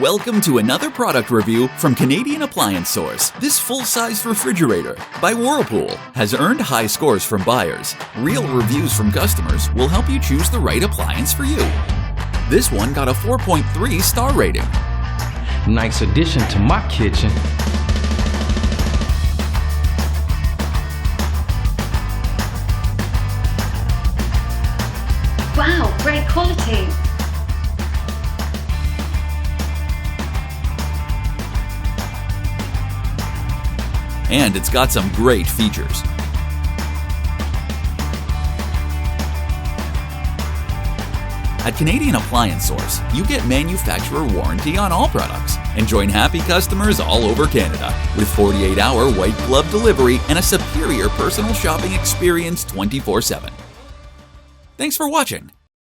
Welcome to another product review from Canadian Appliance Source. This full-size refrigerator by Whirlpool has earned high scores from buyers. Real reviews from customers will help you choose the right appliance for you. This one got a 4.3 star rating. Nice addition to my kitchen. Wow, great quality. And it's got some great features. At Canadian Appliance Source, you get manufacturer warranty on all products and join happy customers all over Canada with 48-hour white glove delivery and a superior personal shopping experience 24/7. Thanks for watching.